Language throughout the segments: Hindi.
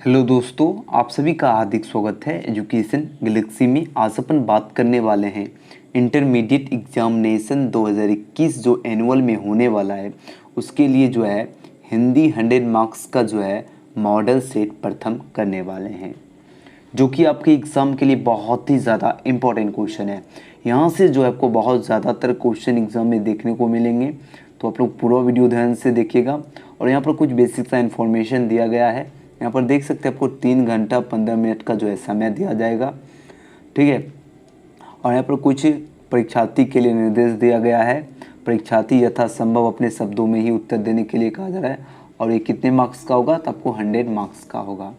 हेलो दोस्तों, आप सभी का हार्दिक स्वागत है एजुकेशन गैलेक्सी में। आज अपन बात करने वाले हैं इंटरमीडिएट एग्जामिनेशन 2021 जो एनुअल में होने वाला है उसके लिए जो है हिंदी 100 मार्क्स का जो है मॉडल सेट प्रथम करने वाले हैं, जो कि आपके एग्ज़ाम के लिए बहुत ही ज़्यादा इम्पोर्टेंट क्वेश्चन है। यहाँ से जो है आपको बहुत ज़्यादातर क्वेश्चन एग्ज़ाम में देखने को मिलेंगे, तो आप लोग पूरा वीडियो ध्यान से देखिएगा। और यहाँ पर कुछ बेसिक सा इन्फॉर्मेशन दिया गया है। यहाँ पर देख सकते हैं आपको 3 घंटा 15 मिनट का जो है समय दिया जाएगा, ठीक है। और यहाँ पर कुछ परीक्षार्थी के लिए निर्देश दिया गया है। परीक्षार्थी यथासंभव अपने शब्दों में ही उत्तर देने के लिए कहा जा रहा है। और ये कितने मार्क्स का होगा, तो आपको 100 मार्क्स का होगा।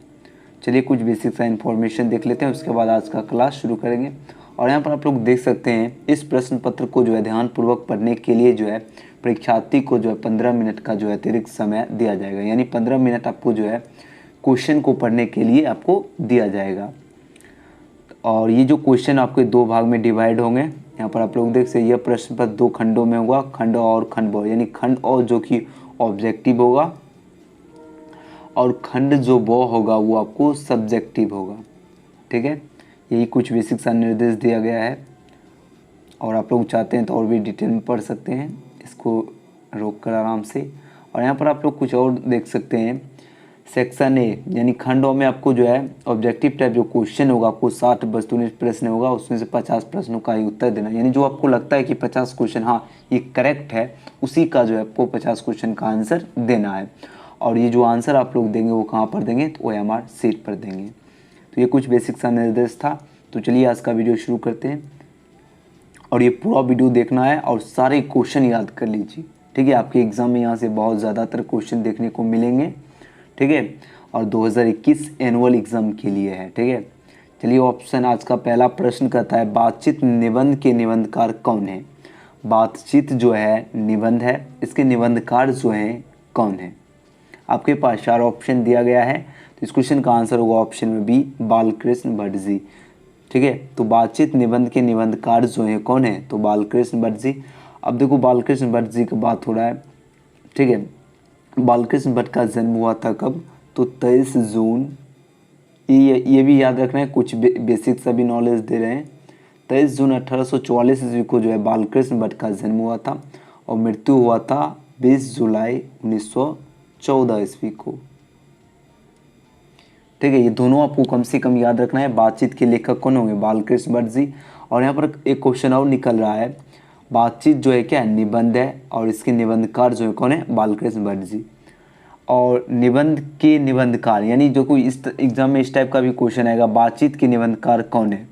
चलिए कुछ बेसिक सा इन्फॉर्मेशन देख लेते हैं, उसके बाद आज का क्लास शुरू करेंगे। और यहाँ पर आप लोग देख सकते हैं इस प्रश्न पत्र को जो है ध्यानपूर्वक पढ़ने के लिए जो है परीक्षार्थी को जो है 15 मिनट का जो है अतिरिक्त समय दिया जाएगा, यानी 15 मिनट आपको जो है क्वेश्चन को पढ़ने के लिए आपको दिया जाएगा। और ये जो क्वेश्चन आपके 2 भाग में डिवाइड होंगे। यहाँ पर आप लोग देख सकते हैं यह प्रश्न पत्र 2 खंडों में होगा, खंड अ और खंड ब, यानी खंड अ जो कि ऑब्जेक्टिव होगा और खंड जो ब होगा वो आपको सब्जेक्टिव होगा, ठीक है। यही कुछ बेसिक सा निर्देश दिया गया है। और आप लोग चाहते हैं तो और भी डिटेल में पढ़ सकते हैं, इसको रोक कर आराम से। और यहाँ पर आप लोग कुछ और देख सकते हैं, सेक्शन ए यानी खंड अ में आपको जो है ऑब्जेक्टिव टाइप जो क्वेश्चन होगा, आपको 60 वस्तुनिष्ठ प्रश्न होगा, उसमें से 50 प्रश्नों का ही उत्तर देना, यानी जो आपको लगता है कि 50 क्वेश्चन हाँ ये करेक्ट है, उसी का जो है आपको 50 क्वेश्चन का आंसर देना है। और ये जो आंसर आप लोग देंगे वो कहाँ पर देंगे, तो OMR शीट पर देंगे। तो ये कुछ बेसिक सा निर्देश था। तो चलिए आज का वीडियो शुरू करते हैं। और ये पूरा वीडियो देखना है और सारे क्वेश्चन याद कर लीजिए, ठीक है। आपके एग्ज़ाम में यहाँ से बहुत ज़्यादातर क्वेश्चन देखने को मिलेंगे, ठीक है। और 2021 एनुअल एग्ज़ाम के लिए है, ठीक है। चलिए ऑप्शन आज का पहला प्रश्न कहता है बातचीत निबंध के निबंधकार कौन है। बातचीत जो है निबंध है, इसके निबंधकार जो हैं कौन है। आपके पास 4 ऑप्शन दिया गया है, तो इस क्वेश्चन का आंसर होगा ऑप्शन में बी, बालकृष्ण भट्ट जी, ठीक है। तो बातचीत निबंध के निबंधकार जो हैं कौन है, तो बालकृष्ण भट्ट जी। अब देखो बालकृष्ण भट्ट जी की बात हो रहा है, ठीक है। बालकृष्ण भट्ट का जन्म हुआ था कब, तो 23 जून, ये भी याद रखना है, कुछ बेसिक सभी नॉलेज दे रहे हैं। 23 जून 1844 ईस्वी को जो है बालकृष्ण भट्ट का जन्म हुआ था और मृत्यु हुआ था 20 जुलाई 1914 ईस्वी को, ठीक है। ये दोनों आपको कम से कम याद रखना है। बातचीत के लेखक कौन होंगे, बालकृष्ण भट्ट जी। और यहाँ पर एक क्वेश्चन और निकल रहा है, बातचीत जो है क्या है, निबंध है, और इसके निबंधकार जो है कौन है, बालकृष्ण भट्ट जी। और निबंध के निबंधकार यानी जो कोई इस एग्जाम में इस टाइप का भी क्वेश्चन आएगा, बातचीत के निबंधकार कौन है,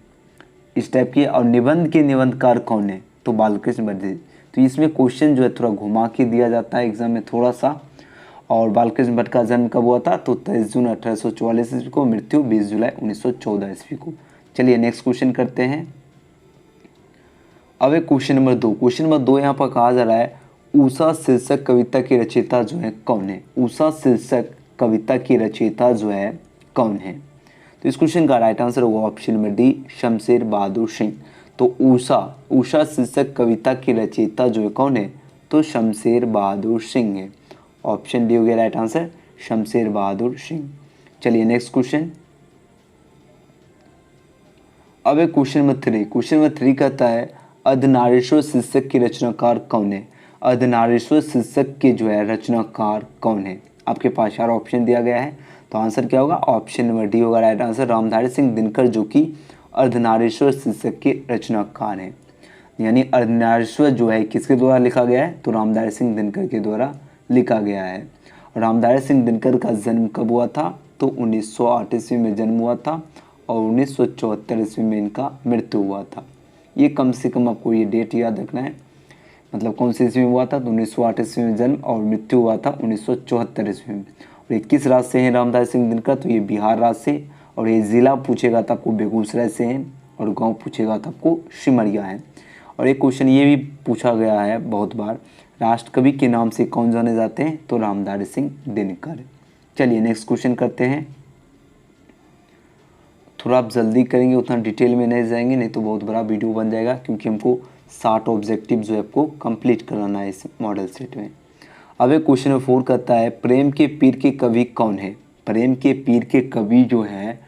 इस टाइप की, और निबंध के निबंधकार कौन है, तो बालकृष्ण भट्ट जी। तो इसमें क्वेश्चन जो है थोड़ा घुमा के दिया जाता है एग्जाम में थोड़ा सा। और बालकृष्ण भट्ट का जन्म कब हुआ था, तो 23 जून 1844 ईस्वी को, मृत्यु 20 जुलाई 1914 ईस्वी को। चलिए नेक्स्ट क्वेश्चन करते हैं। अब एक क्वेश्चन नंबर 2। क्वेश्चन नंबर 2 यहाँ पर कहा जा रहा है उषा शीर्षक कविता की रचयिता जो है कौन है। उषा शीर्षक कविता की रचयिता जो है कौन है, तो इस क्वेश्चन का राइट आंसर होगा option number D, Shamsher Bahadur Singh. तो उषा शीर्षक कविता की रचयिता जो है कौन है, तो शमशेर बहादुर सिंह है। ऑप्शन डी हो गया राइट आंसर, शमशेर बहादुर सिंह। चलिए नेक्स्ट क्वेश्चन। अब एक क्वेश्चन नंबर 3। क्वेश्चन नंबर 3 कहता है अर्धनारीश्वर शीर्षक के रचनाकार कौन है। अर्धनारीश्वर शीर्षक के जो है रचनाकार कौन है। आपके पास 4 ऑप्शन दिया गया है, तो आंसर क्या होगा, ऑप्शन नंबर डी होगा राइट आंसर, रामधारी सिंह दिनकर, जो कि अर्धनारीश्वर शीर्षक के रचनाकार हैं। यानी अर्धनारीश्वर जो है किसके द्वारा लिखा गया है, तो रामधारी सिंह दिनकर के द्वारा लिखा गया है। रामधारी सिंह दिनकर का जन्म कब हुआ था, तो 1908 ईस्वी में जन्म हुआ था और 1974 ईस्वी में इनका मृत्यु हुआ था। ये कम से कम आपको ये डेट याद रखना है, मतलब कौन सी ईस्वी में हुआ था, तो 1908 ईस्वी में जन्म और मृत्यु हुआ था 1974 ईस्वी में। और ये किस राज्य से हैं रामधारी सिंह दिनकर, तो ये बिहार राज्य से। और ये ज़िला पूछेगा तो आपको बेगूसराय से हैं, और गांव पूछेगा तो आपको सिमरिया है। और एक क्वेश्चन ये भी पूछा गया है बहुत बार, राष्ट्रकवि के नाम से कौन जाने जाते हैं, तो रामधारी सिंह दिनकर। चलिए नेक्स्ट क्वेश्चन करते हैं। थोड़ा आप जल्दी करेंगे, उतना डिटेल में नहीं जाएंगे, नहीं तो बहुत बड़ा वीडियो बन जाएगा, क्योंकि हमको 60 ऑब्जेक्टिव जो है आपको कंप्लीट कराना है इस मॉडल सेट में। अब एक क्वेश्चन नंबर 4 कहता है प्रेम के पीर के कवि कौन है। प्रेम के पीर के कवि जो है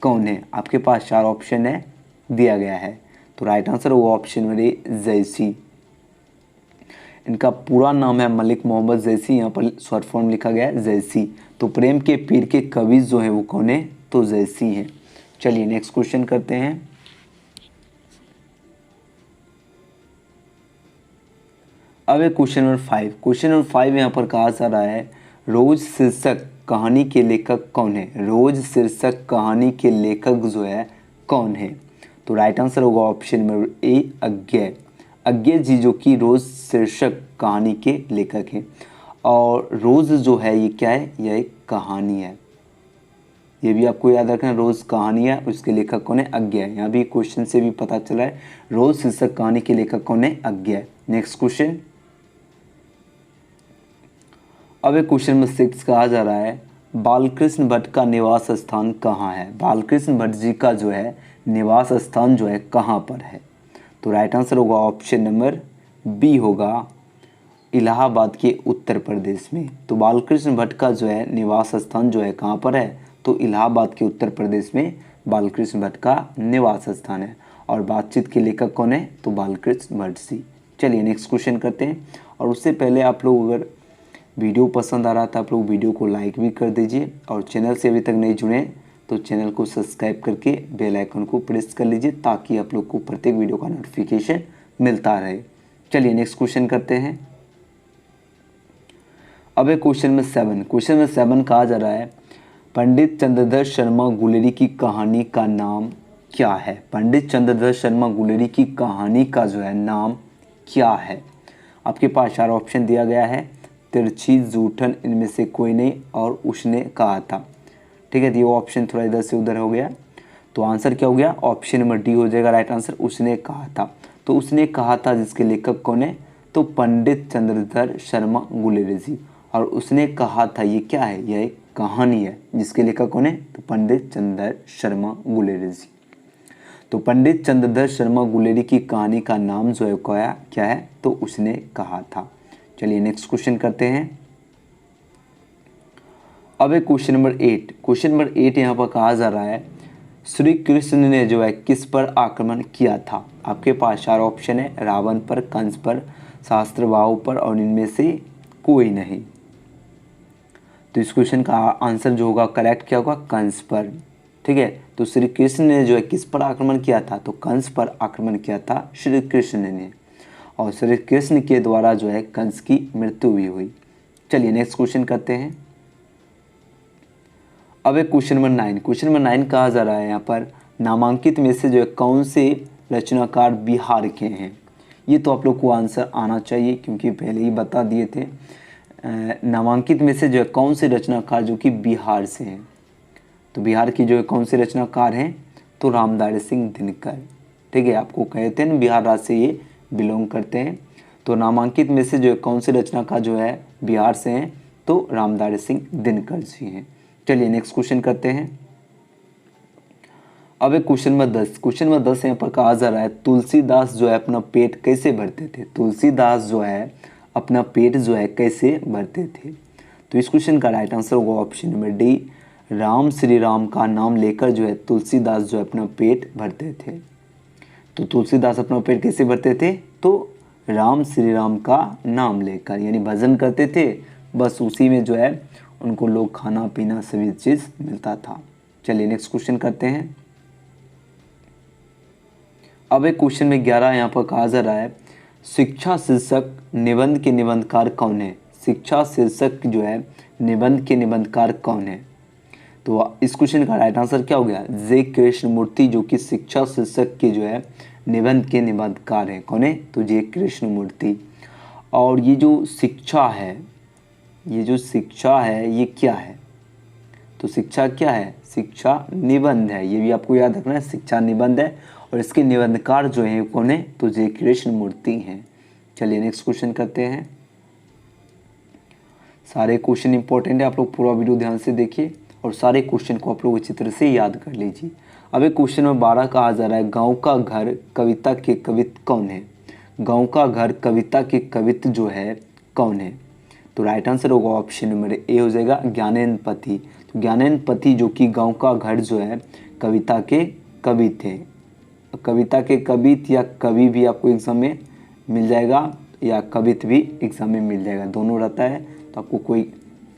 कौन है? आपके पास 4 ऑप्शन है दिया गया है। तो राइट आंसर होगा ऑप्शन नंबर ए जैसी। इनका पूरा नाम है मलिक मोहम्मद जैसी, यहाँ पर शॉर्ट फॉर्म लिखा गया है जैसी। तो प्रेम के पीर के कवि जो है वो कौन है? तो जैसी हैं। चलिए नेक्स्ट क्वेश्चन करते हैं। अब है क्वेश्चन नंबर 5। क्वेश्चन नंबर 5 यहाँ पर कहा जा रहा है रोज शीर्षक कहानी के लेखक कौन है? रोज शीर्षक कहानी के लेखक जो है कौन है? तो राइट आंसर होगा option number A Agyeya. Agyeya ji जो कि रोज शीर्षक कहानी के लेखक हैं। और रोज जो है ये क्या है? यह एक कहानी है, ये भी आपको याद रखना है। रोज कहानी है, उसके लेखक कौन है? अज्ञे। यहाँ भी क्वेश्चन से भी पता चला है रोज शीर्षक कहानी के लेखक कौन है? अज्ञे। Next question. अब एक क्वेश्चन नंबर 6 कहा जा रहा है बालकृष्ण भट्ट का निवास स्थान कहाँ है? बालकृष्ण भट्ट जी का जो है निवास स्थान जो है कहाँ पर है? तो राइट आंसर होगा ऑप्शन नंबर बी होगा इलाहाबाद के उत्तर प्रदेश में। तो बालकृष्ण भट्ट का जो है निवास स्थान जो है कहाँ पर है? तो इलाहाबाद के उत्तर प्रदेश में बालकृष्ण भट्ट का निवास स्थान है। और बातचीत के लेखक कौन है? तो बालकृष्ण भट्ट जी। चलिए नेक्स्ट क्वेश्चन करते हैं। और उससे पहले आप लोग अगर वीडियो पसंद आ रहा था आप लोग वीडियो को लाइक भी कर दीजिए, और चैनल से अभी तक नहीं जुड़े तो चैनल को सब्सक्राइब करके बेल आइकन को प्रेस कर लीजिए ताकि आप लोग को प्रत्येक वीडियो का नोटिफिकेशन मिलता रहे। चलिए नेक्स्ट क्वेश्चन करते हैं। अब है क्वेश्चन नंबर 7। क्वेश्चन नंबर 7 कहा जा रहा है पंडित चंद्रधर शर्मा गुलेरी की कहानी का नाम क्या है? पंडित चंद्रधर शर्मा गुलेरी की कहानी का जो है नाम क्या है? आपके पास 4 ऑप्शन दिया गया है, तिरछी, जूठन, इनमें से कोई नहीं, और उसने कहा था। ठीक है, तो ये ऑप्शन थोड़ा इधर से उधर हो गया, तो आंसर क्या हो गया? ऑप्शन नंबर डी हो जाएगा राइट आंसर, उसने कहा था। तो उसने कहा था जिसके लेखक कौन है? तो पंडित चंद्रधर शर्मा गुलेरी जी। और उसने कहा था ये क्या है? यह एक कहानी है, जिसके लेखक कौन है? तो पंडित चंद्रधर शर्मा गुलेरी जी। तो पंडित चंद्रधर शर्मा गुलेरी की कहानी का नाम जो है क्या है? तो उसने कहा था। चलिए नेक्स्ट क्वेश्चन करते हैं। अब एक क्वेश्चन नंबर 8। क्वेश्चन नंबर 8 यहाँ पर कहा जा रहा है श्री कृष्ण ने जो है किस पर आक्रमण किया था? आपके पास 4 ऑप्शन है, रावण पर, कंस पर, सहस्त्रबाहु पर, और इनमें से कोई नहीं। तो इस क्वेश्चन का आंसर जो होगा करेक्ट क्या होगा? कंस पर। ठीक है, तो श्री कृष्ण ने जो है किस पर आक्रमण किया था? तो कंस पर आक्रमण किया था श्री कृष्ण ने, और श्री कृष्ण के द्वारा जो है कंस की मृत्यु भी हुई। चलिए नेक्स्ट क्वेश्चन करते हैं। अब एक क्वेश्चन नंबर 9। क्वेश्चन नंबर 9 कहा जा रहा है यहाँ पर नामांकित में से जो है कौन से रचनाकार बिहार के हैं? ये तो आप लोग को आंसर आना चाहिए क्योंकि पहले ही बता दिए थे। नामांकित में से जो है कौन से रचनाकार जो कि बिहार से हैं? तो बिहार की जो है कौन से रचनाकार हैं? तो रामधारी सिंह दिनकर। ठीक है, आपको कहते हैं बिहार राज्य से ये बिलोंग करते हैं। तो नामांकित में से जो है कौन से रचनाकार जो है बिहार से हैं? तो रामधारी सिंह दिनकर जी हैं। चलिए नेक्स्ट क्वेश्चन करते हैं। अब एक क्वेश्चन नंबर 10। क्वेश्चन नंबर 10 यहाँ पर कहा जा रहा है तुलसीदास जो है अपना पेट कैसे भरते थे? तुलसीदास जो है अपना पेट जो है कैसे भरते थे? तो इस क्वेश्चन का राइट आंसर होगा option number D, Ram Shri Ram का नाम लेकर जो है तुलसीदास जो है अपना पेट भरते थे। तो तुलसीदास अपना पेट कैसे भरते थे? तो राम श्री राम का नाम लेकर, यानी भजन करते थे, बस उसी में जो है उनको लोग खाना पीना सभी चीज़ मिलता था। चलिए नेक्स्ट क्वेश्चन करते हैं। अब एक क्वेश्चन में 11 यहाँ पर कहा जा रहा है शिक्षा शीर्षक निबंध के निबंधकार कौन है? शिक्षा शीर्षक जो है निबंध के निबंधकार कौन है? तो इस क्वेश्चन का राइट आंसर क्या हो गया? जे कृष्णमूर्ति, जो कि शिक्षा शीर्षक के जो है निबंध के निबंधकार हैं। कौन है? तो जे कृष्णमूर्ति। और ये जो शिक्षा है, ये क्या है? तो शिक्षा क्या है? शिक्षा निबंध है, ये भी आपको याद रखना है, शिक्षा निबंध है। और इसके निबंधकार जो है कौन है? तो जे कृष्णमूर्ति हैं। चलिए नेक्स्ट क्वेश्चन करते हैं। सारे क्वेश्चन इंपॉर्टेंट है, आप लोग पूरा वीडियो ध्यान से देखिए और सारे क्वेश्चन को आप लोग अच्छी तरह से याद कर लीजिए। अब एक क्वेश्चन में 12 कहा जा रहा है गाँव का घर कविता के कवित कौन है? गाँव का घर कविता के कवित जो है कौन है? तो राइट आंसर होगा ऑप्शन नंबर ए हो जाएगा ज्ञानेंद्र पति। तो ज्ञानेन्द्र जो कि गांव का घर जो है कविता के कवि थे। कविता के कवि या कवि भी आपको एग्जाम में मिल जाएगा या कवित भी एग्जाम में मिल जाएगा, दोनों रहता है, तो आपको कोई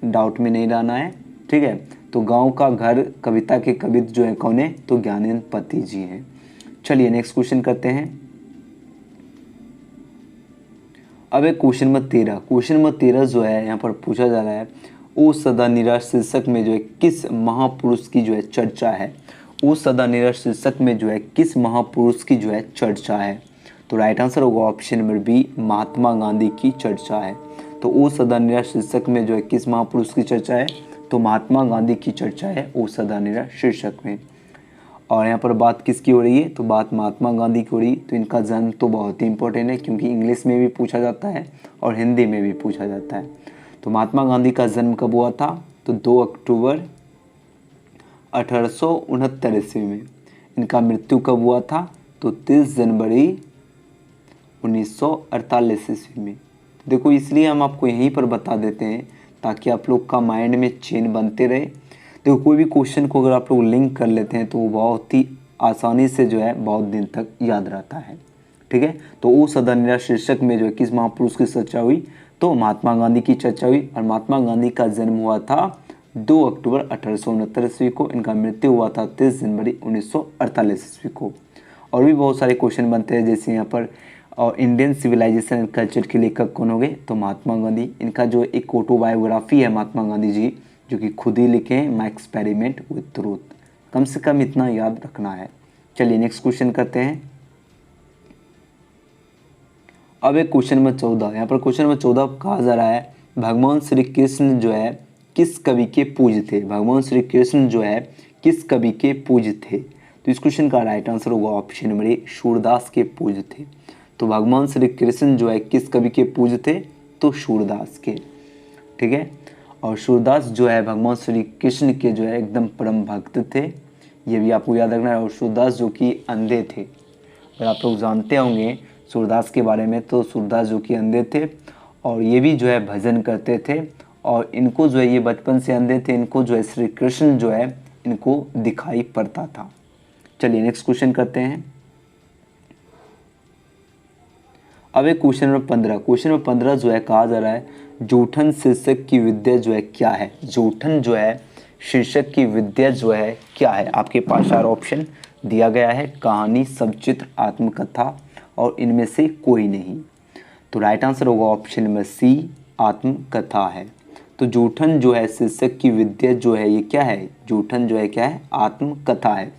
डाउट में नहीं रहना है। ठीक है, तो गांव का घर कविता के कवित जो है कौन है, तो ज्ञानेन्द्र जी हैं। चलिए नेक्स्ट क्वेश्चन करते हैं। अब एक क्वेश्चन नंबर 13, क्वेश्चन नंबर 13 जो है यहाँ पर पूछा जा रहा है, ओ सदा निराश शीर्षक में जो है किस महापुरुष की जो है चर्चा है। ओ सदा निराश शीर्षक में जो है किस महापुरुष की जो है चर्चा है, तो राइट आंसर होगा option number B, Mahatma Gandhi की चर्चा है। तो ओ सदा निराश शीर्षक में जो है किस महापुरुष की चर्चा है, तो महात्मा गांधी की चर्चा है ओ सदा निराश शीर्षक में। और यहाँ पर बात किसकी हो रही है, तो बात महात्मा गांधी की हो रही है। तो इनका जन्म तो बहुत ही इंपॉर्टेंट है क्योंकि इंग्लिश में भी पूछा जाता है और हिंदी में भी पूछा जाता है। तो महात्मा गांधी का जन्म कब हुआ था, तो 2 अक्टूबर 1869 ईस्वी में। इनका मृत्यु कब हुआ था, तो 30 जनवरी 1948 ईस्वी में। देखो इसलिए हम आपको यहीं पर बता देते हैं ताकि आप लोग का माइंड में चेन बनते रहे। देखो कोई भी क्वेश्चन को अगर आप लोग लिंक कर लेते हैं तो वो बहुत ही आसानी से जो है बहुत दिन तक याद रहता है। ठीक है, तो ओ सदा निराश शीर्षक में जो है किस महापुरुष की चर्चा हुई, तो महात्मा गांधी की चर्चा हुई। और महात्मा गांधी का जन्म हुआ था 2 अक्टूबर 1869 ईस्वी को। इनका मृत्यु हुआ था 30 जनवरी 1948 ईस्वी को। और भी बहुत सारे क्वेश्चन बनते हैं, जैसे यहाँ पर और इंडियन सिविलाइजेशन एंड कल्चर के लेखक कौन हो गए, तो महात्मा गांधी। इनका जो एक ऑटोबायोग्राफी है महात्मा गांधी जी, जो कि खुद ही लिखे हैं, माई एक्सपेरिमेंट विद ट्रूथ। कम से कम इतना याद रखना है। चलिए नेक्स्ट क्वेश्चन करते हैं। अब एक क्वेश्चन नंबर 14, यहाँ पर क्वेश्चन नंबर 14 कहा जा रहा है, भगवान श्री कृष्ण जो है किस कवि के पूज्य थे। भगवान श्री कृष्ण जो है किस कवि के पूज्य थे, तो इस क्वेश्चन का राइट आंसर होगा ऑप्शन नंबर ए, सूरदास के पूज्य थे। तो भगवान श्री कृष्ण जो है किस कवि के पूज्य थे, तो सूरदास के। ठीक है, और सूरदास जो है भगवान श्री कृष्ण के जो है एकदम परम भक्त थे, ये भी आपको याद रखना है। और सूरदास जो कि अंधे थे, अगर आप लोग जानते होंगे सूरदास के बारे में, तो सूरदास जो कि अंधे थे और ये भी जो है भजन करते थे। और इनको जो है ये बचपन से अंधे थे, इनको जो है श्री कृष्ण जो है इनको दिखाई पड़ता था। चलिए नेक्स्ट क्वेश्चन करते हैं। अब एक क्वेश्चन नंबर 15, क्वेश्चन नंबर 15 जो है कहा जा रहा है, जूठन शीर्षक की विद्या जो है क्या है। जूठन जो है शीर्षक की विद्या जो है क्या है, आपके पास 4 ऑप्शन दिया गया है, कहानी, सबचित्र, आत्मकथा और इनमें से कोई नहीं। तो राइट आंसर होगा ऑप्शन नंबर सी, आत्मकथा है। तो जूठन जो है शीर्षक की विद्या जो है ये क्या है, जूठन जो है क्या है, आत्मकथा है।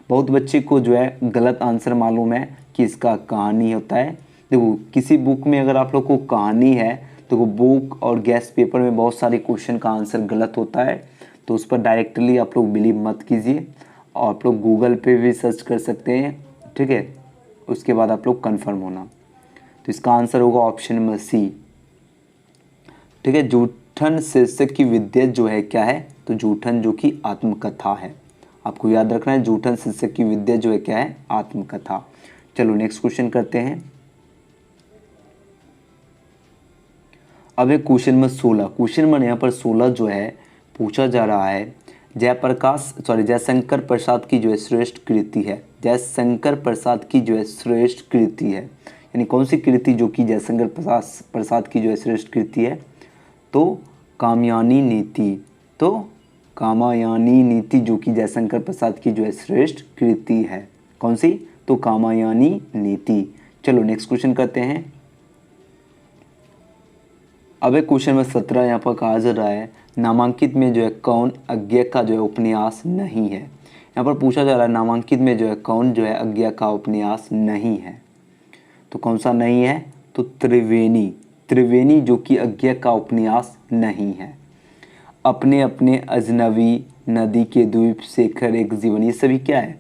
बहुत बच्चे को जो है गलत आंसर मालूम है कि इसका कहानी होता है। देखो किसी बुक में अगर आप लोग को कहानी है तो वो बुक और गेस्ट पेपर में बहुत सारे क्वेश्चन का आंसर गलत होता है, तो उस पर डायरेक्टली आप लोग बिलीव मत कीजिए। और आप लोग गूगल पे भी सर्च कर सकते हैं, ठीक है, उसके बाद आप लोग कंफर्म होना। तो इसका आंसर होगा ऑप्शन नंबर सी। ठीक है, जूठन शीर्षक की विद्या जो है क्या है, तो जूठन जो कि आत्मकथा है। आपको याद रखना है, जूठन शीर्षक की विद्या जो है क्या है, आत्मकथा। चलो नेक्स्ट क्वेश्चन करते हैं। अब एक क्वेश्चन नंबर 16, क्वेश्चन नंबर यहाँ पर 16 जो है पूछा जा रहा है, जयशंकर प्रसाद की जो है श्रेष्ठ कृति है। जयशंकर प्रसाद की जो है श्रेष्ठ कृति है, यानी कौन सी कृति जो कि जयशंकर प्रसाद की जो है श्रेष्ठ कृति है, तो कामयानी नीति। तो कामयानी नीति जो कि जयशंकर प्रसाद की जो है श्रेष्ठ कृति है, कौन सी, तो कामयानी नीति। चलो नेक्स्ट क्वेश्चन करते हैं। अब एक क्वेश्चन नंबर 17 यहाँ पर कहा जा रहा है, नामांकित में जो है कौन अज्ञा का जो है उपन्यास नहीं है। यहाँ पर पूछा जा रहा है नामांकित में जो है कौन जो है अज्ञा का उपन्यास नहीं है, तो कौन सा नहीं है, तो त्रिवेणी। त्रिवेणी जो कि अज्ञा का उपन्यास नहीं है। अपने अपने अजनबी, नदी के द्वीप, शेखर एक जीवन, ये सभी क्या है,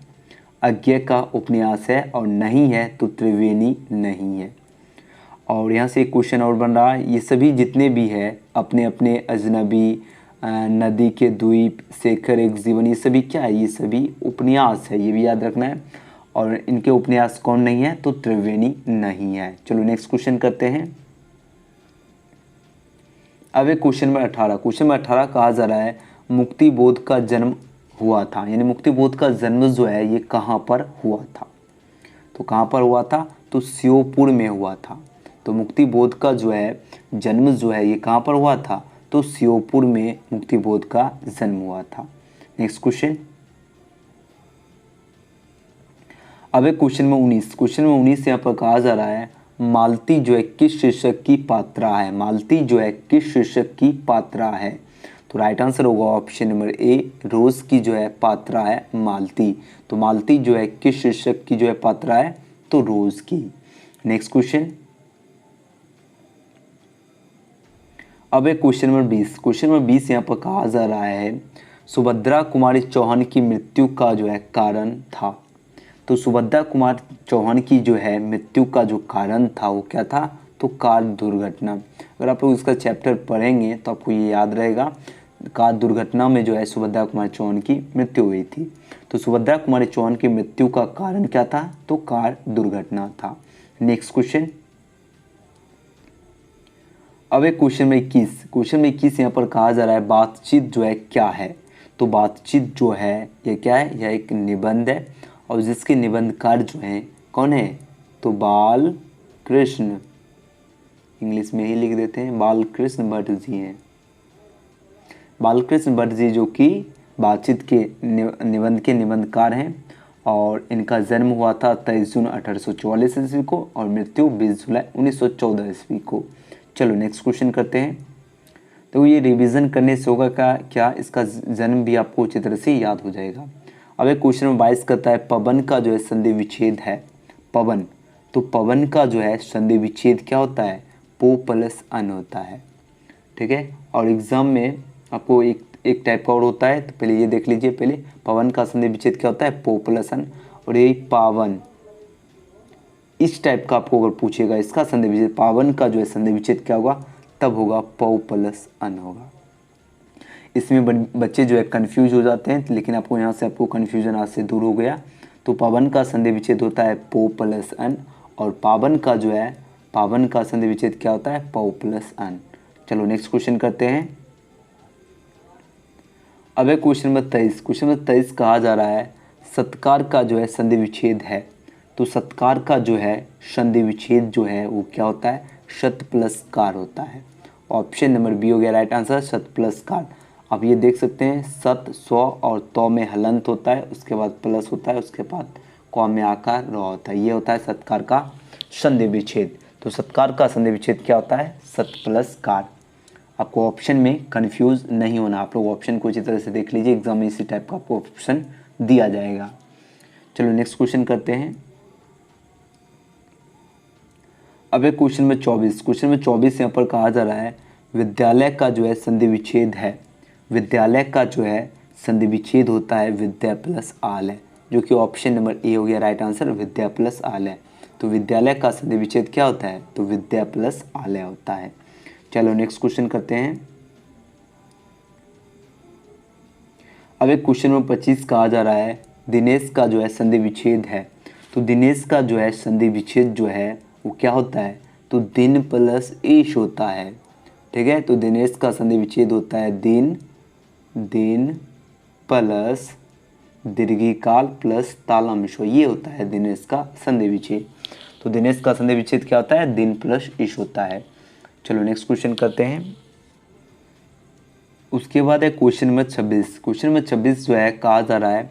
अज्ञा का उपन्यास है और नहीं है तो त्रिवेणी नहीं है। और यहाँ से एक क्वेश्चन और बन रहा है, ये सभी जितने भी है, अपने अपने अजनबी, नदी के द्वीप, शेखर एक जीवन, ये सभी क्या है, ये सभी उपन्यास है, ये भी याद रखना है। और इनके उपन्यास कौन नहीं है, तो त्रिवेणी नहीं है। चलो नेक्स्ट क्वेश्चन करते हैं। अब एक क्वेश्चन नंबर 18, क्वेश्चन नंबर 18 कहा जा रहा है, मुक्ति बोध का जन्म हुआ था, यानी मुक्ति बोध का जन्म जो है ये कहाँ पर हुआ था? तो कहाँ पर हुआ था? तो श्योपुर में हुआ था। तो मुक्ति बोध का जो है जन्म जो है ये कहाँ पर हुआ था? तो श्योपुर में मुक्ति बोध का जन्म हुआ था। नेक्स्ट क्वेश्चन, अब एक क्वेश्चन में 19 यहाँ पर कहा जा रहा है मालती जो है किस शीर्षक की पात्रा है? मालती जो है किस शीर्षक की पात्रा है? तो राइट आंसर होगा ऑप्शन नंबर ए, रोज की जो है पात्रा है मालती। तो मालती जो है किस शीर्षक की जो है पात्रा है? तो रोज की। नेक्स्ट क्वेश्चन, अब एक क्वेश्चन नंबर 20 यहाँ पर कहा जा रहा है सुभद्रा कुमारी चौहान की मृत्यु का जो है कारण था। तो सुभद्रा कुमार चौहान की जो है मृत्यु का जो कारण था वो क्या था? तो कार दुर्घटना। अगर आप लोग इसका चैप्टर पढ़ेंगे तो आपको ये याद रहेगा, कार दुर्घटना में जो है सुभद्रा कुमार चौहान की मृत्यु हुई थी। तो सुभद्रा कुमारी चौहान की मृत्यु का कारण क्या था? तो कार दुर्घटना था। नेक्स्ट क्वेश्चन, अब एक क्वेश्चन में 21 यहाँ पर कहा जा रहा है बातचीत जो है क्या है? तो बातचीत जो है ये क्या है? यह एक निबंध है और जिसके निबंधकार जो हैं कौन है? तो बाल कृष्ण, इंग्लिश में ही लिख देते हैं, बालकृष्ण भट्ट जी हैं। बालकृष्ण भट्ट जी जो कि बातचीत के निबंध के निबंधकार हैं और इनका जन्म हुआ था 23 जून 1844 ईस्वी को और मृत्यु 20 जुलाई 1914 ईस्वी को। चलो नेक्स्ट क्वेश्चन करते हैं। तो ये रिवीजन करने से होगा क्या इसका जन्म भी आपको अच्छी तरह से याद हो जाएगा। अब एक क्वेश्चन नंबर 22 करता है पवन का जो है संधि विच्छेद है। पवन, तो पवन का जो है संधि विच्छेद क्या होता है? पो प्लस अन होता है। ठीक है, और एग्जाम में आपको एक टाइप का और होता है, तो पहले ये देख लीजिए। पहले पवन का संधि विच्छेद क्या होता है? पो प्लस अन। और ये पावन, इस टाइप का आपको अगर पूछेगा इसका संधि विच्छेद, पावन का जो है संधि विच्छेद क्या होगा? तब होगा पौ प्लस अन होगा। इसमें बच्चे जो है कंफ्यूज हो जाते हैं, लेकिन आपको यहाँ से आपको कंफ्यूजन आज से दूर हो गया। तो पवन का संधि विच्छेद होता है पो प्लस अन और पावन का जो है पावन का संधि विच्छेद क्या होता है? पौ प्लस अन। चलो नेक्स्ट क्वेश्चन करते हैं। अब एक क्वेश्चन नंबर 23 कहा जा रहा है सत्कार का जो है संधि विच्छेद है। तो सत्कार का जो है संधि विच्छेद जो है वो क्या होता है? शत प्लस कार होता है। ऑप्शन नंबर बी हो गया राइट आंसर, शत प्लस कार। आप ये देख सकते हैं सत, सौ और तौ में हलंत होता है, उसके बाद प्लस होता है, उसके बाद कौ में आकार र होता है। ये होता है सत्कार का संधि विच्छेद। तो सत्कार का संधि विच्छेद क्या होता है? सत प्लस कार। आपको ऑप्शन में कंफ्यूज नहीं होना, आप लोग ऑप्शन को अच्छी तरह से देख लीजिए, एग्जाम में इसी टाइप का आपको ऑप्शन दिया जाएगा। चलो नेक्स्ट क्वेश्चन करते हैं। अब एक क्वेश्चन में 24 यहाँ पर कहा जा रहा है विद्यालय का जो है संधि विच्छेद है। विद्यालय का जो है संधि विच्छेद होता है विद्या प्लस आलय, जो कि ऑप्शन नंबर ए हो गया राइट आंसर, विद्या प्लस आलय। तो विद्यालय का संधि विच्छेद क्या होता है? तो विद्या प्लस आलय होता है। चलो नेक्स्ट क्वेश्चन करते हैं। अब एक क्वेश्चन नंबर 25 कहा जा रहा है दिनेश का जो है संधि विच्छेद है। तो दिनेश का जो है संधि विच्छेद जो है वो क्या होता है? तो दिन प्लस ईश होता है। ठीक है, तो दिनेश का संधि विच्छेद होता है दिन प्लस दीर्घिकाल प्लस तालमशो, ये होता है दिनेश का संधि विच्छेद। तो दिनेश का संधि विच्छेद क्या होता है? दिन प्लस ईश होता है। चलो नेक्स्ट क्वेश्चन करते हैं। उसके बाद है क्वेश्चन नंबर 26 जो है कहा जा रहा है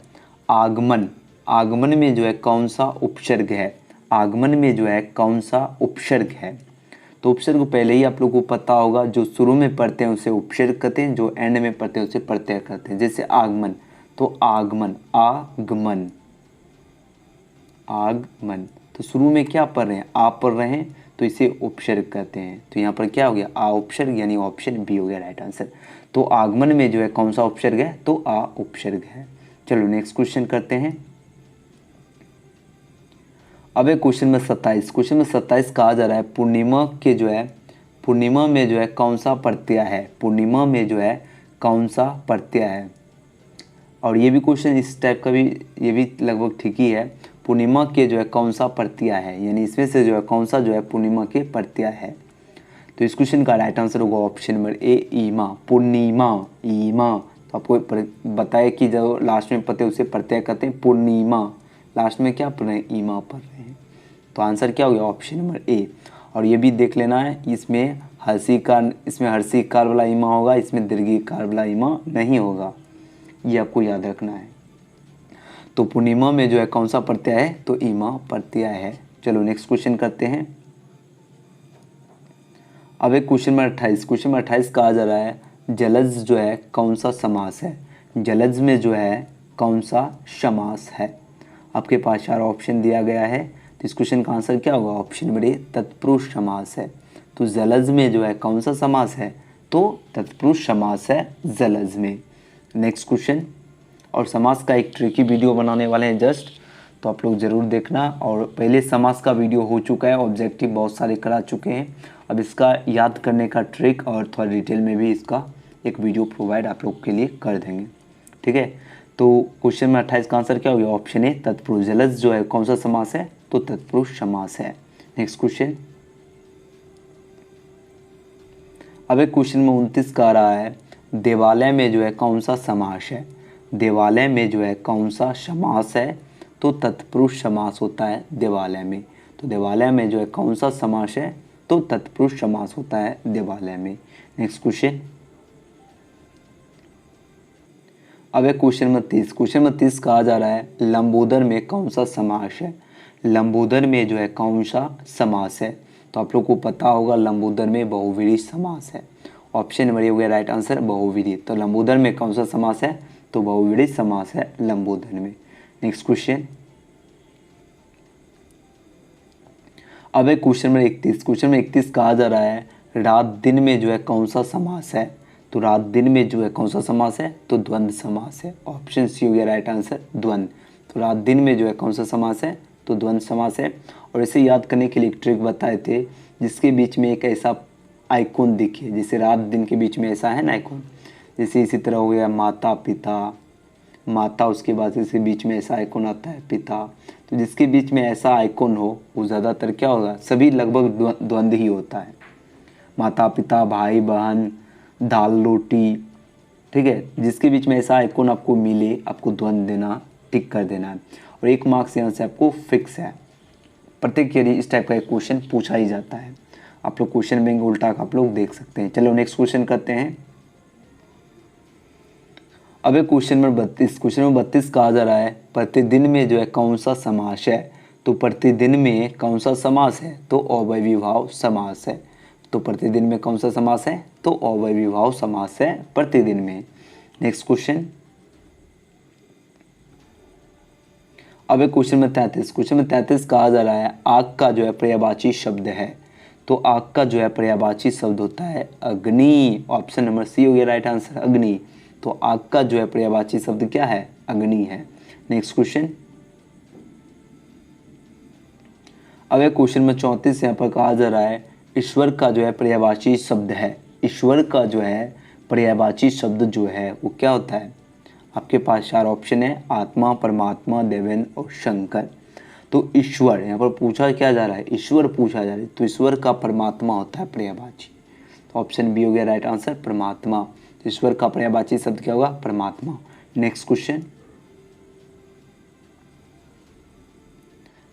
आगमन में जो है कौन सा उपसर्ग है? आगमन में जो है कौन सा उपसर्ग है? तो उपसर्ग पहले ही आप लोगों को पता होगा, जो शुरू में पढ़ते हैं उसे उपसर्ग कहते हैं, जो एंड में पढ़ते हैं उसे प्रत्यय कहते हैं। जैसे आगमन, तो आगमन तो शुरू में क्या पढ़ रहे हैं? आप पढ़ रहे हैं तो इसे उपसर्ग कहते हैं। तो यहाँ पर क्या हो गया? आ उपसर्ग, यानी ऑप्शन बी हो गया राइट आंसर। तो आगमन में जो है कौन सा उपसर्ग है? तो आ उपसर्ग है। चलो नेक्स्ट क्वेश्चन करते हैं। अब एक क्वेश्चन में 27 कहा जा रहा है पूर्णिमा में जो है कौन सा प्रत्यय है? पूर्णिमा में जो है कौन सा प्रत्यय है? और ये भी क्वेश्चन इस टाइप का भी, ये भी लगभग ठीक ही है। पूर्णिमा के जो है कौन सा प्रत्यय है, यानी इसमें से जो है कौन सा जो है पूर्णिमा के प्रत्यय है? तो इस क्वेश्चन का राइट आंसर होगा ऑप्शन नंबर ए ईमा। पूर्णिमा ईमा, तो आपको बताया कि जो लास्ट में पते उसे प्रत्यय कहते हैं। पूर्णिमा, लास्ट में क्या पढ़ रहे हैं, ईमा पढ़ रहे हैं। तो आंसर क्या हो गया, ऑप्शन नंबर ए। और ये भी देख लेना है, इसमें हर्षी कार वाला ईमा होगा, इसमें दीर्घी कार वाला ईमा नहीं होगा, ये आपको याद रखना है। तो पूर्णिमा में जो है कौन सा प्रत्यय है, तो ईमा प्रत्यय है। चलो नेक्स्ट क्वेश्चन करते हैं। अब एक क्वेश्चन नंबर 28 कहा जा रहा है जलज जो है कौन सा समास है। जलज में जो है कौन सा समास है। आपके पास 4 ऑप्शन दिया गया है, तो इस क्वेश्चन का आंसर क्या होगा, ऑप्शन नंबर ए तत्पुरुष समास है। तो जलज में जो है कौन सा समास है, तो तत्पुरुष समास है जलज में। नेक्स्ट क्वेश्चन, और समास का एक ट्रिकी वीडियो बनाने वाले हैं जस्ट, तो आप लोग ज़रूर देखना। और पहले समास का वीडियो हो चुका है, ऑब्जेक्टिव बहुत सारे करा चुके हैं। अब इसका याद करने का ट्रिक और थोड़ा डिटेल में भी इसका एक वीडियो प्रोवाइड आप लोग के लिए कर देंगे, ठीक है। तो क्वेश्चन में 28 का आंसर क्या हो गया, ऑप्शन ए तत्पुरुष। जलज जो है कौन सा समास है, तो तत्पुरुष समास है। नेक्स्ट क्वेश्चन, अब एक क्वेश्चन में 29 का आ रहा है देवालय में जो है कौन सा समास है। देवालय में जो है कौन सा समास है, तो तत्पुरुष समास होता है देवालय में। तो देवालय में जो है कौन सा समास है, तो तत्पुरुष समास होता है देवालय में। नेक्स्ट क्वेश्चन, अब एक क्वेश्चन नंबर 30 कहा जा रहा है लंबोदर में कौन सा समास है। लंबोदर में जो है कौन सा समास है, तो आप लोग को पता होगा लंबोदर में बहुव्रीहि समास है। ऑप्शन नंबर ए हो गया राइट आंसर, बहुव्रीहि। तो लंबोदर में कौन सा समास है, तो बहुव्रीहि समास है लंबोदर में। नेक्स्ट क्वेश्चन, अब एक क्वेश्चन नंबर 31 कहा जा रहा है रात दिन में जो है कौन सा समास है। तो रात दिन में जो है कौन सा समास है, तो द्वंद्व समास है। ऑप्शन सी हो गया राइट आंसर, द्वंद्व। तो रात दिन में जो है कौन सा समास है, तो द्वंद्व समास है। और इसे याद करने के लिए एक ट्रिक बताए थे, जिसके बीच में एक ऐसा आइकॉन दिखे, जैसे रात दिन के बीच में ऐसा है ना आइकॉन, जैसे इसी तरह हो गया माता पिता, माता उसके बाद इसके बीच में ऐसा आइकॉन आता है पिता। तो जिसके बीच में ऐसा आइकॉन हो वो ज़्यादातर क्या होगा, सभी लगभग द्वंद्व ही होता है। माता पिता, भाई बहन, दाल रोटी, ठीक है। जिसके बीच में ऐसा आइकॉन आपको मिले, आपको द्वंद्व देना, टिक कर देना है। और 1 मार्क्स यहाँ से आपको फिक्स है। प्रत्येक के लिए इस टाइप का एक क्वेश्चन पूछा ही जाता है। आप लोग क्वेश्चन बैंक उल्टा आप लोग देख सकते हैं। चलो नेक्स्ट क्वेश्चन करते हैं। अब एक क्वेश्चन नंबर 32 कहा जा रहा है प्रतिदिन में जो है कौन सा समास है। तो प्रतिदिन में कौन सा समास है, तो अव्ययी भाव समास है। तो प्रतिदिन में कौन सा समास है, तो अव्ययी भाव समास है प्रतिदिन में। नेक्स्ट क्वेश्चन, अब एक क्वेश्चन में 33 कहा जा रहा है आग का जो है पर्यायवाची शब्द है। तो आग का जो है पर्यायवाची शब्द होता है अग्नि। ऑप्शन नंबर सी हो गया राइट आंसर, अग्नि। तो आग का जो है पर्यायवाची शब्द क्या है, अग्नि है। नेक्स्ट क्वेश्चन, अब एक क्वेश्चन में 34 यहाँ पर कहा जा रहा है ईश्वर का जो है पर्यायवाची शब्द है। ईश्वर का जो है पर्यायवाची शब्द जो है वो क्या होता है। आपके पास 4 ऑप्शन है, आत्मा, परमात्मा, देवेन और शंकर। तो ईश्वर यहाँ पर पूछा क्या जा रहा है, ईश्वर पूछा जा रहा है। तो ईश्वर का परमात्मा होता है पर्यायवाची। तो ऑप्शन बी हो गया राइट आंसर, परमात्मा। ईश्वर का पर्यायवाची शब्द क्या होगा, परमात्मा। नेक्स्ट क्वेश्चन,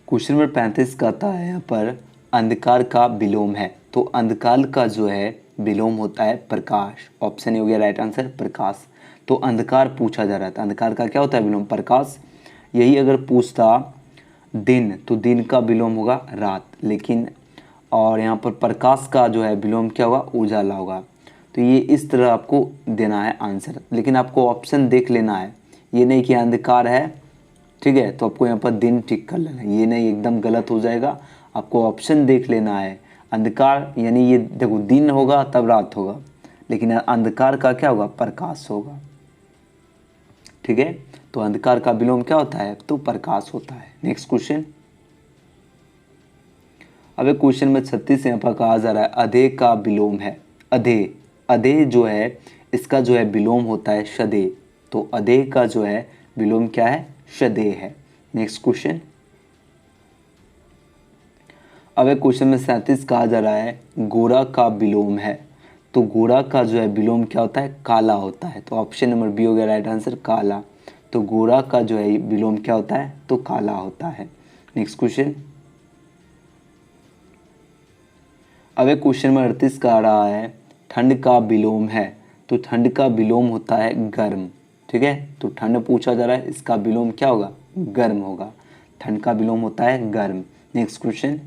क्वेश्चन नंबर 35 कहता है यहाँ पर अंधकार का विलोम है। तो अंधकार का जो है विलोम होता है प्रकाश। ऑप्शन ए हो गया राइट आंसर, प्रकाश। तो अंधकार पूछा जा रहा था, अंधकार का क्या होता है विलोम, प्रकाश। यही अगर पूछता दिन, तो दिन का विलोम होगा रात, लेकिन और यहाँ पर प्रकाश का जो है विलोम क्या होगा, उजाला होगा। तो ये इस तरह आपको देना है आंसर, लेकिन आपको ऑप्शन देख लेना है। ये नहीं कि अंधकार है, ठीक है, तो आपको यहाँ पर दिन टिक कर लेना है, ये नहीं एकदम गलत हो जाएगा। आपको ऑप्शन देख लेना है। अंधकार यानी ये देखो दिन होगा तब रात होगा, लेकिन अंधकार का क्या होगा, प्रकाश होगा, ठीक है। तो अंधकार का विलोम क्या होता है, तो प्रकाश होता है। नेक्स्ट क्वेश्चन, अब एक क्वेश्चन में 36 यहाँ पर कहा जा रहा है अधे का विलोम है। अधे जो है इसका जो है विलोम होता है शदे। तो अधे का जो है विलोम क्या है, शदे है। नेक्स्ट क्वेश्चन, अब एक क्वेश्चन में 37 कहा जा रहा है गोरा का विलोम है। तो गोरा का जो है विलोम क्या होता है, काला होता है। तो ऑप्शन नंबर बी हो गया राइट आंसर, काला। तो गोरा का जो है विलोम क्या होता है, तो काला होता है। नेक्स्ट क्वेश्चन, अब एक क्वेश्चन में 38 का आ रहा है, ठंड का विलोम है। तो ठंड का विलोम होता है गर्म, ठीक है। तो ठंड पूछा जा रहा है, इसका विलोम क्या होगा, गर्म होगा। ठंड का विलोम होता है गर्म। नेक्स्ट क्वेश्चन,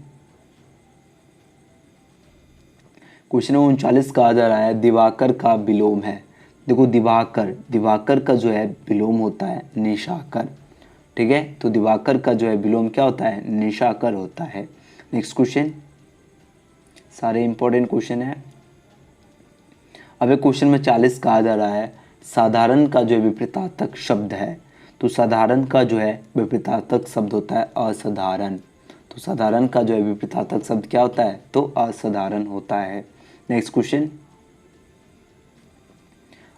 क्वेश्चन नंबर 39 का आ जा रहा है, दिवाकर का विलोम है। देखो दिवाकर, दिवाकर का जो है विलोम होता है निशाकर, ठीक है। तो दिवाकर का जो है विलोम क्या होता है, निशाकर होता है। नेक्स्ट क्वेश्चन, सारे इंपॉर्टेंट क्वेश्चन है। अब एक क्वेश्चन में 40 का आ जा रहा है, साधारण का जो है विपरीतार्थक शब्द है। तो साधारण का जो है विपरीतार्थक शब्द होता है असाधारण। तो साधारण का जो है विपरीतार्थक शब्द क्या होता है, तो असाधारण होता है। नेक्स्ट क्वेश्चन,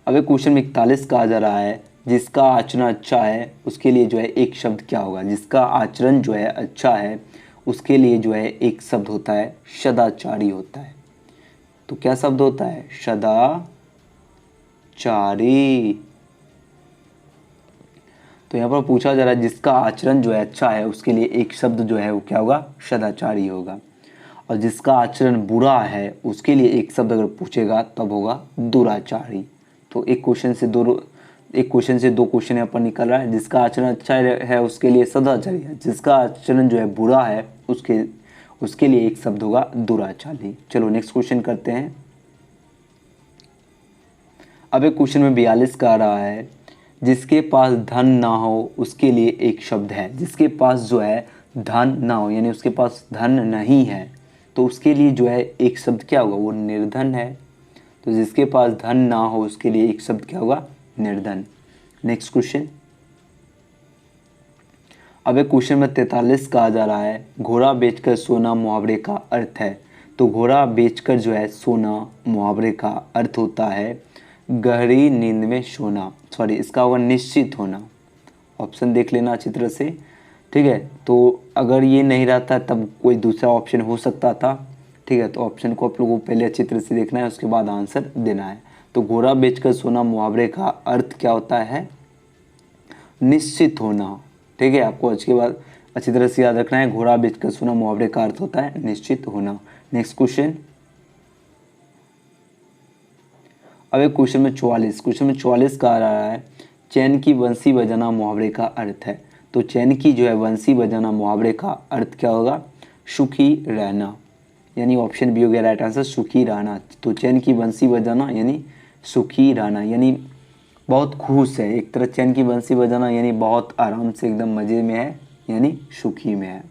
अब एक क्वेश्चन में 41 का आ जा रहा है, जिसका आचरण अच्छा है उसके लिए जो है एक शब्द क्या होगा। जिसका आचरण जो है अच्छा है उसके लिए जो है एक शब्द होता है सदाचारी होता है। तो क्या शब्द होता है, सदाचारी। तो यहाँ पर पूछा जा रहा है जिसका आचरण जो है अच्छा है उसके लिए एक शब्द जो है वो क्या होगा, सदाचारी होगा। और जिसका आचरण बुरा है उसके लिए एक शब्द अगर पूछेगा तब होगा दुराचारी। तो एक क्वेश्चन से दो क्वेश्चन यहाँ पर निकल रहा है। जिसका आचरण अच्छा है उसके लिए सदाचारी है, जिसका आचरण जो है बुरा है उसके लिए एक शब्द होगा दुराचारी। चलो नेक्स्ट क्वेश्चन करते हैं। अब एक क्वेश्चन में 42 का आ रहा है, जिसके पास धन ना हो उसके लिए एक शब्द है। जिसके पास जो है धन ना हो यानी उसके पास धन नहीं है तो उसके लिए जो है एक शब्द क्या होगा, वो निर्धन है। तो जिसके पास धन ना हो उसके लिए एक शब्द क्या होगा, निर्धन। नेक्स्ट क्वेश्चन, अब एक क्वेश्चन में 43 का आ जा रहा है, घोड़ा बेचकर सोना मुहावरे का अर्थ है। तो घोड़ा बेचकर जो है सोना मुहावरे का अर्थ होता है गहरी नींद में सोना, सॉरी इसका होगा निश्चित होना। ऑप्शन देख लेना अच्छी तरह से, ठीक है। तो अगर ये नहीं रहता तब कोई दूसरा ऑप्शन हो सकता था, ठीक है। तो ऑप्शन को आप लोगों को पहले अच्छी तरह से देखना है, उसके बाद आंसर देना है। तो घोड़ा बेचकर सोना मुहावरे का अर्थ क्या होता है, निश्चित होना, ठीक है। आपको आज के बाद अच्छी तरह से याद रखना है, घोड़ा बेचकर सोना मुहावरे का अर्थ होता है निश्चित होना। नेक्स्ट क्वेश्चन, अब एक क्वेश्चन में 44 का आ रहा है, चैन की बंसी बजाना मुहावरे का अर्थ है। तो चैन की जो है बंसी बजाना मुहावरे का अर्थ क्या होगा, सुखी रहना, यानी ऑप्शन बी हो गया राइट आंसर, सुखी रहना। तो चैन की बंसी बजाना यानी सुखी रहना, यानी बहुत खुश है। एक तरह चैन की बंसी बजाना यानी बहुत आराम से एकदम मज़े में है, यानी सुखी में है।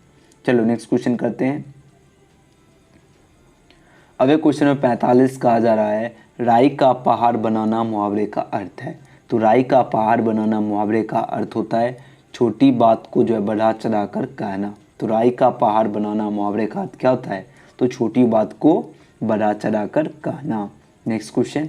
चलो नेक्स्ट क्वेश्चन करते हैं। अब एक क्वेश्चन में 45 का आ जा रहा है, राई का पहाड़ बनाना मुहावरे का अर्थ है। तो राई का पहाड़ बनाना मुहावरे का अर्थ होता है छोटी बात को जो है बढ़ा चढ़ा कर कहना। तो राई का पहाड़ बनाना मुहावरे का अर्थ क्या होता है, तो छोटी बात को बढ़ा चढ़ा कर कहना। नेक्स्ट क्वेश्चन,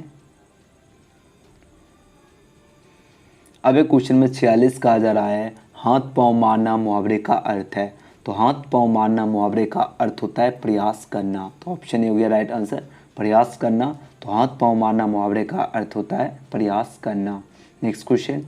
अब एक क्वेश्चन में 46 का आ जा रहा है, हाथ पांव मारना मुहावरे का अर्थ है। तो हाथ पांव मारना मुहावरे का अर्थ होता है प्रयास करना। तो ऑप्शन ए हो गया राइट आंसर, प्रयास करना। तो हाथ पांव मारना मुहावरे का अर्थ होता है प्रयास करना। नेक्स्ट क्वेश्चन,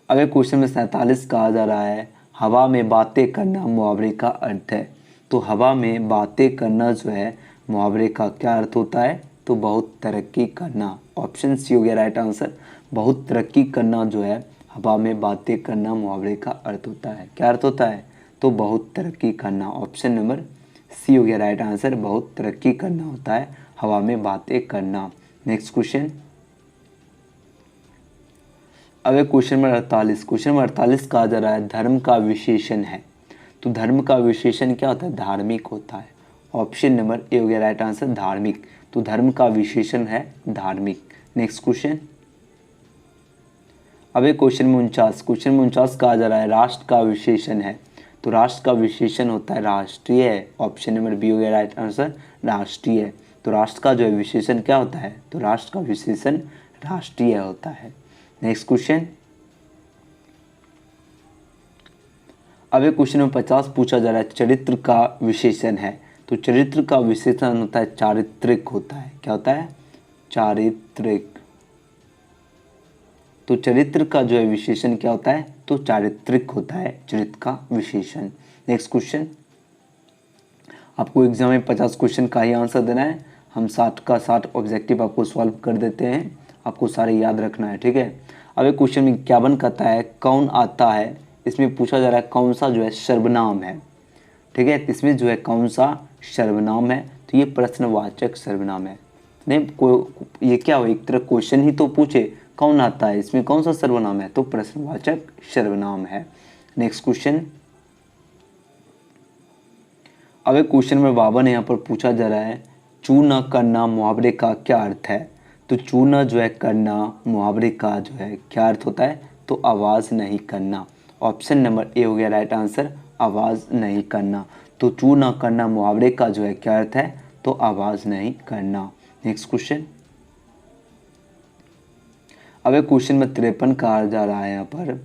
अब एक क्वेश्चन में 47 का आ जा रहा है, हवा में बातें करना मुहावरे का अर्थ है। तो हवा में बातें करना जो है मुहावरे का क्या अर्थ होता है, तो बहुत तरक्की करना। ऑप्शन सी हो गया राइट आंसर, बहुत तरक्की करना जो है हवा में बातें करना मुहावरे का अर्थ होता है। क्या अर्थ होता है, तो बहुत तरक्की करना। ऑप्शन नंबर सी हो गया राइट आंसर, बहुत तरक्की करना होता है हवा में बातें करना। नेक्स्ट क्वेश्चन, अब एक क्वेश्चन में 48 का आ जा रहा है, धर्म का विशेषण है। तो धर्म का विशेषण क्या होता है, धार्मिक होता है। ऑप्शन नंबर ए हो गया राइट आंसर, धार्मिक। तो धर्म का विशेषण है धार्मिक। नेक्स्ट क्वेश्चन, अब एक क्वेश्चन में 49 का आ जा रहा है, राष्ट्र का विशेषण है। तो राष्ट्र का विशेषण होता है राष्ट्रीय। ऑप्शन नंबर बी हो गया राइट आंसर, राष्ट्रीय। तो राष्ट्र का जो है विशेषण क्या होता है, तो राष्ट्र का विशेषण राष्ट्रीय होता है। नेक्स्ट क्वेश्चन, अब एक क्वेश्चन में 50 पूछा जा रहा है, चरित्र का विशेषण है। तो चरित्र का विशेषण होता है चारित्रिक होता है। क्या होता है? चारित्रिक। तो चरित्र का जो है विशेषण क्या होता है? तो चारित्रिक होता है चरित्र का विशेषण। नेक्स्ट क्वेश्चन, आपको एग्जाम में 50 क्वेश्चन का ही आंसर देना है। हम 60 का 60 ऑब्जेक्टिव आपको सॉल्व कर देते हैं, आपको सारे याद रखना है, ठीक है। अब एक क्वेश्चन में 51 कहता है कौन आता है, इसमें पूछा जा रहा है कौन सा जो है सर्वनाम है, ठीक है। इसमें जो है कौन सा सर्वनाम है, तो ये प्रश्नवाचक सर्वनाम है। नहीं ये क्या हो, एक तरह क्वेश्चन ही तो पूछे कौन आता है, इसमें कौन सा सर्वनाम है, तो प्रश्नवाचक सर्वनाम है। नेक्स्ट क्वेश्चन, अब एक क्वेश्चन नंबर 52 यहाँ पर पूछा जा रहा है चू न करना मुहावरे का क्या अर्थ है। तो चू न जो है करना मुहावरे का जो है क्या अर्थ होता है, तो आवाज़ नहीं करना। ऑप्शन नंबर ए हो गया राइट आंसर, आवाज़ नहीं करना। तो चू न करना मुहावरे का जो है क्या अर्थ है, तो आवाज़ नहीं करना। नेक्स्ट क्वेश्चन, अब एक क्वेश्चन में 53 कहा जा रहा है यहाँ पर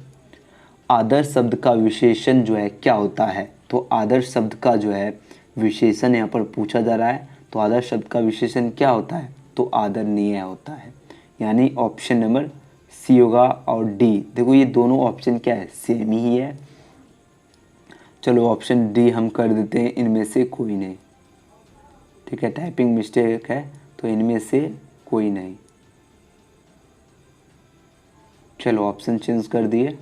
आदर्श शब्द का विशेषण जो है क्या होता है। तो आदर्श शब्द का जो है विशेषण यहाँ पर पूछा जा रहा है। तो आदर्श शब्द का विशेषण क्या होता है, तो आदरणीय होता है। यानी ऑप्शन नंबर सी होगा और डी। देखो ये दोनों ऑप्शन क्या है, सेम ही है। चलो ऑप्शन डी हम कर देते हैं, इनमें से कोई नहीं, ठीक है। टाइपिंग मिस्टेक है तो इनमें से कोई नहीं। चलो ऑप्शन चेंज कर दिए।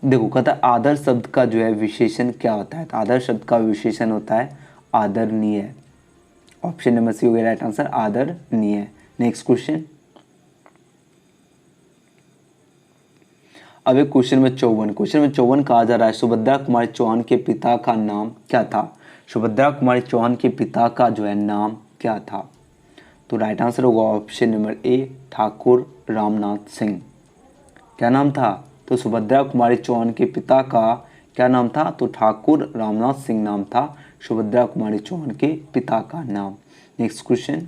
देखो कहता है आदर्श शब्द का जो है विशेषण क्या होता है, तो आदर्श शब्द का विशेषण होता है आदरणीय। ऑप्शन नंबर सी हो गया राइट आंसर, आदरणीय। नेक्स्ट क्वेश्चन, अब एक क्वेश्चन में 54 कहा जा रहा है सुभद्रा कुमारी चौहान के पिता का नाम क्या था। सुभद्रा कुमारी चौहान के पिता का जो है नाम क्या था, तो राइट आंसर होगा ऑप्शन नंबर ए ठाकुर रामनाथ सिंह। क्या नाम था, तो सुभद्रा कुमारी चौहान के पिता का क्या नाम था, तो ठाकुर रामनाथ सिंह नाम था सुभद्रा कुमारी चौहान के पिता का नाम। नेक्स्ट क्वेश्चन,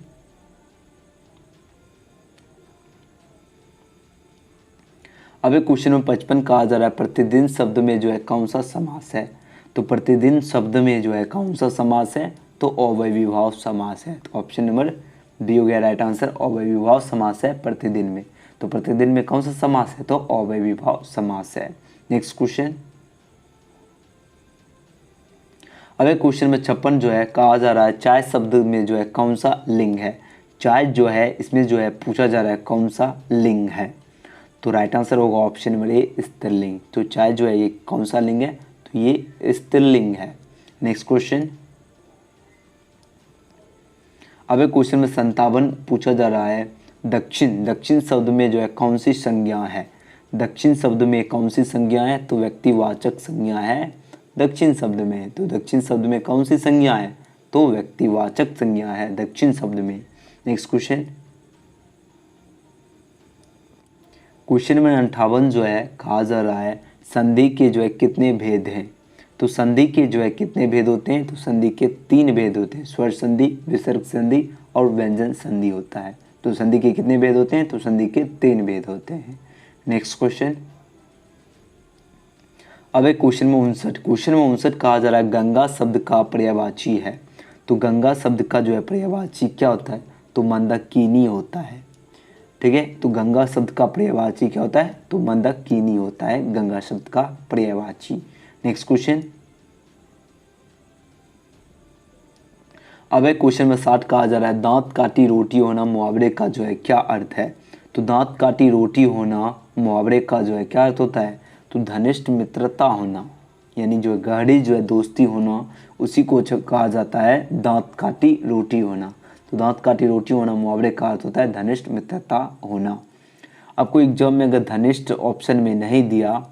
अब एक क्वेश्चन में 55 कहा जा रहा है प्रतिदिन शब्द में जो है कौन सा समास है। तो प्रतिदिन शब्द में जो है कौन सा समास है, तो अव्ययीभाव समास है। तो ऑप्शन नंबर बी हो गया राइट आंसर, अव्ययीभाव समास है प्रतिदिन में। तो प्रतिदिन में कौन सा समास है, तो अव्ययीभाव समास है। नेक्स्ट क्वेश्चन, अब एक क्वेश्चन में 56 जो है कहा जा रहा है चाय शब्द में जो है कौन सा लिंग है। चाय जो है इसमें जो है पूछा जा रहा है कौन सा लिंग है, तो राइट आंसर होगा ऑप्शन नंबर ए स्त्रीलिंग। तो चाय जो है ये कौन सा लिंग है, तो ये स्त्रीलिंग है। नेक्स्ट क्वेश्चन, अब एक क्वेश्चन में 57 पूछा जा रहा है दक्षिण शब्द में जो है कौन सी संज्ञा है। दक्षिण शब्द में कौन सी संज्ञा है, तो व्यक्तिवाचक संज्ञा है दक्षिण शब्द में। तो दक्षिण शब्द में कौन सी संज्ञा है, तो व्यक्तिवाचक संज्ञा है दक्षिण शब्द में। नेक्स्ट क्वेश्चन, क्वेश्चन में 58 जो है कहा जा रहा है संधि के जो है कितने भेद हैं। तो संधि के जो है कितने भेद होते हैं, तो संधि के 3 भेद होते हैं, स्वर संधि, विसर्ग संधि और व्यंजन संधि होता है। तो संधि के कितने भेद होते हैं, तो संधि के 3 भेद होते हैं। नेक्स्ट क्वेश्चन, अब एक क्वेश्चन में 59 कहा जा रहा है गंगा शब्द का पर्यायवाची है। तो गंगा शब्द का जो है पर्यायवाची क्या होता है, तो मंदाकिनी होता है, ठीक है। तो गंगा शब्द का पर्यायवाची क्या होता है, तो मंदाकिनी होता है गंगा शब्द का पर्यायवाची। नेक्स्ट क्वेश्चन, अब एक क्वेश्चन में 60 कहा जा रहा है दांत काटी रोटी होना मुहावरे का जो है क्या अर्थ है। तो दांत काटी रोटी होना मुहावरे का जो है क्या अर्थ होता है, तो घनिष्ठ मित्रता होना, यानी जो गहरी जो है दोस्ती होना, उसी को कहा जाता है दांत काटी रोटी होना। तो दांत काटी रोटी होना मुहावरे का अर्थ होता है घनिष्ठ मित्रता होना। आपको एग्जाम में अगर घनिष्ठ ऑप्शन में नहीं दिया,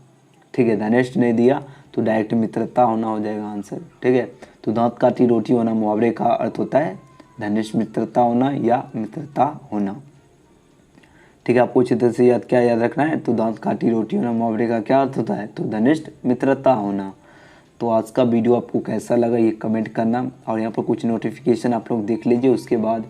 ठीक है, घनिष्ठ नहीं दिया तो डायरेक्ट मित्रता होना हो जाएगा आंसर, ठीक है। तो दांत काटी रोटी होना मुहावरे का अर्थ होता है घनिष्ठ मित्रता होना या मित्रता होना, ठीक है। आपको अच्छी तरह से याद रखना है। तो दांत काटी रोटी होना मुहावरे का क्या अर्थ होता है, तो घनिष्ठ मित्रता होना। तो आज का वीडियो आपको कैसा लगा ये कमेंट करना, और यहाँ पर कुछ नोटिफिकेशन आप लोग देख लीजिए, उसके बाद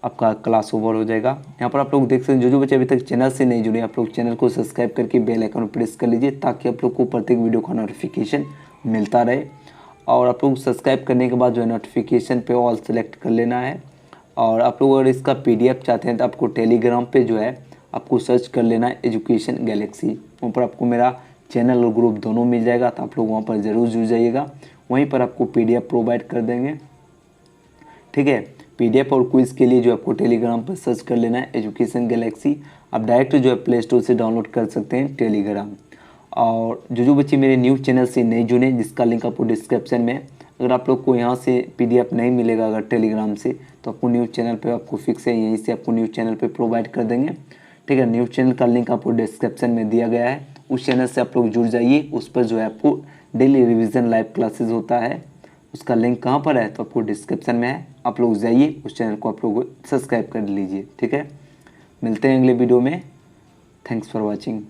आपका क्लास ओवर हो जाएगा। यहाँ पर आप लोग देख सकते हैं जो बच्चे अभी तक चैनल से नहीं जुड़े, आप लोग चैनल को सब्सक्राइब करके बेल आइकन प्रेस कर लीजिए ताकि आप लोग को प्रत्येक वीडियो का नोटिफिकेशन मिलता रहे। और आप लोग सब्सक्राइब करने के बाद जो है नोटिफिकेशन पे ऑल सेलेक्ट कर लेना है। और आप लोग अगर इसका PDF चाहते हैं तो आपको टेलीग्राम पे जो है आपको सर्च कर लेना है एजुकेशन गैलेक्सी। वहाँ पर आपको मेरा चैनल और ग्रुप दोनों मिल जाएगा, तो आप लोग वहाँ पर ज़रूर जुड़ जाइएगा। वहीं पर आपको PDF प्रोवाइड कर देंगे, ठीक है। PDF और क्विज़ के लिए जो आपको टेलीग्राम पर सर्च कर लेना है एजुकेशन गैलेक्सी। आप डायरेक्ट जो है प्ले स्टोर से डाउनलोड कर सकते हैं टेलीग्राम। और जो बच्चे मेरे न्यूज़ चैनल से नहीं जुड़े, जिसका लिंक आपको डिस्क्रिप्शन में, अगर आप लोग को यहाँ से PDF नहीं मिलेगा अगर टेलीग्राम से, तो आपको न्यूज़ चैनल पे आपको फिक्स है, यहीं से आपको न्यूज़ चैनल पे प्रोवाइड कर देंगे, ठीक है। न्यूज़ चैनल का लिंक आपको डिस्क्रिप्शन में दिया गया है, उस चैनल से आप लोग जुड़ जाइए। उस पर जो है आपको डेली रिविज़न लाइव क्लासेस होता है, उसका लिंक कहाँ पर है तो आपको डिस्क्रिप्शन में है, आप लोग जाइए, उस चैनल को आप लोग सब्सक्राइब कर लीजिए, ठीक है। मिलते हैं अगले वीडियो में। Thanks for watching.